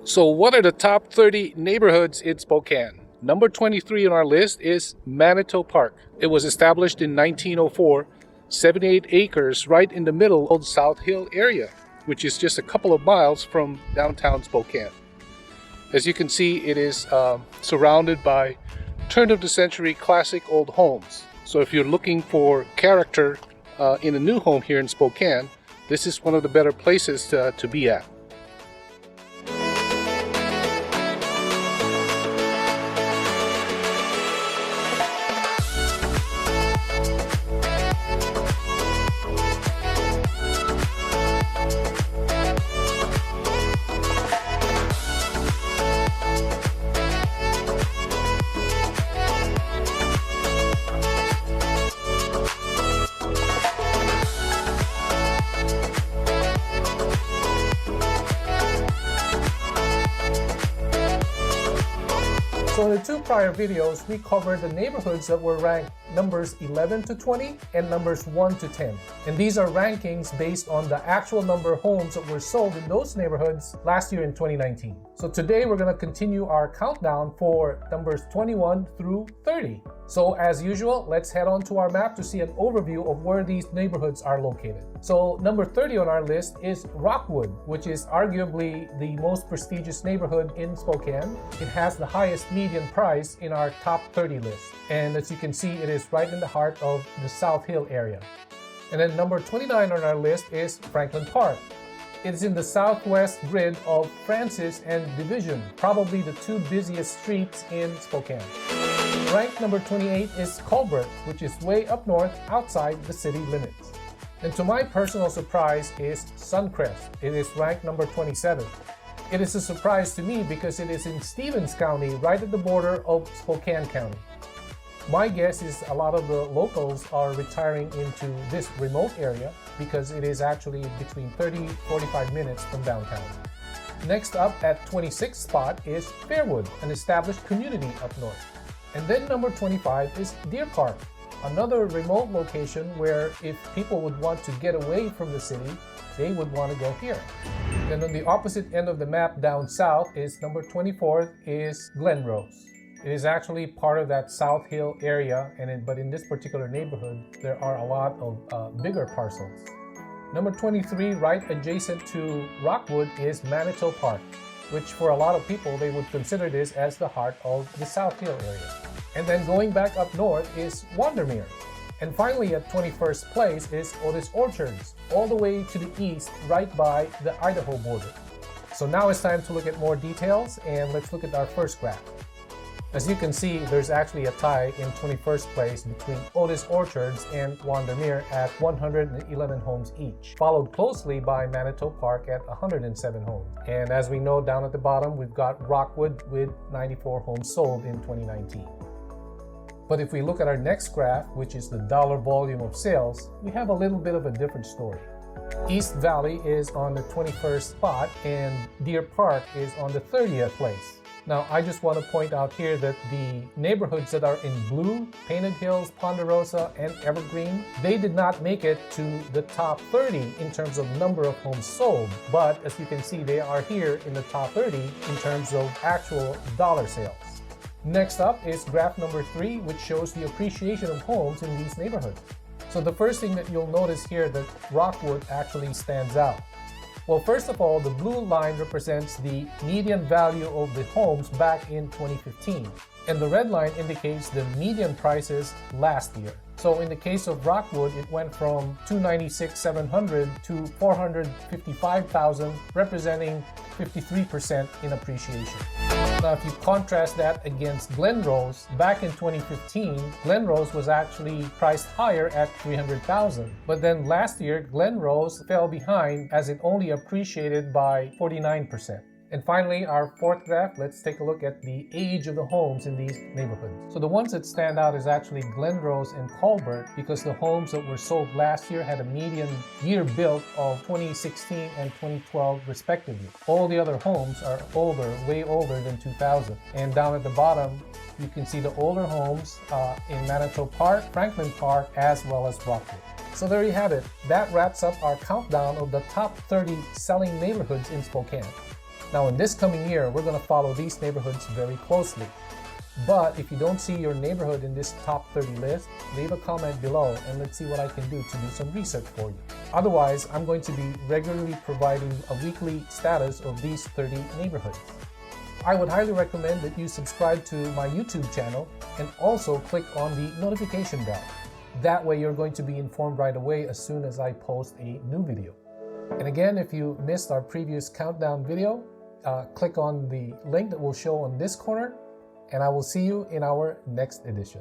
So what are the top 30 neighborhoods in Spokane? Number 23 on our list is Manito Park. It was established in 1904, 78 acres right in the middle of the South Hill area, which is just a couple of miles from downtown Spokane. As you can see, it is surrounded by turn-of-the-century classic old homes. So if you're looking for character in a new home here in Spokane, this is one of the better places to be at. So in the two prior videos, we covered the neighborhoods that were ranked numbers 11 to 20 and numbers 1 to 10. And these are rankings based on the actual number of homes that were sold in those neighborhoods last year in 2019. So today we're going to continue our countdown for numbers 21 through 30. So as usual, let's head on to our map to see an overview of where these neighborhoods are located. So number 30 on our list is Rockwood, which is arguably the most prestigious neighborhood in Spokane. It has the highest median price in our top 30 list. And as you can see, it is right in the heart of the South Hill area. And then number 29 on our list is Franklin Park. It is in the southwest grid of Francis and Division, probably the two busiest streets in Spokane. Ranked number 28 is Colbert, which is way up north outside the city limits. And to my personal surprise is Suncrest. It is ranked number 27. It is a surprise to me because it is in Stevens County, right at the border of Spokane County. My guess is a lot of the locals are retiring into this remote area because it is actually between 30-45 minutes from downtown. Next up at 26th spot is Fairwood, an established community up north. And then number 25 is Deer Park, another remote location where if people would want to get away from the city, they would want to go here. Then on the opposite end of the map down south is number 24 is Glen Rose. It is actually part of that South Hill area, but in this particular neighborhood, there are a lot of bigger parcels. Number 23, right adjacent to Rockwood, is Manito Park, which for a lot of people, they would consider this as the heart of the South Hill area. And then going back up north is Wandermere. And finally at 21st place is Otis Orchards, all the way to the east, right by the Idaho border. So now it's time to look at more details, and let's look at our first graph. As you can see, there's actually a tie in 21st place between Otis Orchards and Wandermere at 111 homes each, followed closely by Manito Park at 107 homes. And as we know, down at the bottom, we've got Rockwood with 94 homes sold in 2019. But if we look at our next graph, which is the dollar volume of sales, we have a little bit of a different story. East Valley is on the 21st spot and Deer Park is on the 30th place. Now, I just want to point out here that the neighborhoods that are in blue, Painted Hills, Ponderosa, and Evergreen, they did not make it to the top 30 in terms of number of homes sold. But as you can see, they are here in the top 30 in terms of actual dollar sales. Next up is graph number 3, which shows the appreciation of homes in these neighborhoods. So the first thing that you'll notice here that Rockwood actually stands out. Well, first of all, the blue line represents the median value of the homes back in 2015. And the red line indicates the median prices last year. So in the case of Rockwood, it went from $296,700 to $455,000, representing 53% in appreciation. Now, if you contrast that against Glen Rose, back in 2015, Glen Rose was actually priced higher at $300,000. But then last year, Glen Rose fell behind as it only appreciated by 49%. And finally, our fourth graph, let's take a look at the age of the homes in these neighborhoods. So the ones that stand out is actually Glen Rose and Colbert, because the homes that were sold last year had a median year built of 2016 and 2012 respectively. All the other homes are older, way older than 2000. And down at the bottom, you can see the older homes in Manito Park, Franklin Park, as well as Rockwood. So there you have it. That wraps up our countdown of the top 30 selling neighborhoods in Spokane. Now in this coming year, we're going to follow these neighborhoods very closely. But if you don't see your neighborhood in this top 30 list, leave a comment below and let's see what I can do to do some research for you. Otherwise, I'm going to be regularly providing a weekly status of these 30 neighborhoods. I would highly recommend that you subscribe to my YouTube channel and also click on the notification bell. That way you're going to be informed right away as soon as I post a new video. And again, if you missed our previous countdown video, click on the link that will show on this corner, and I will see you in our next edition.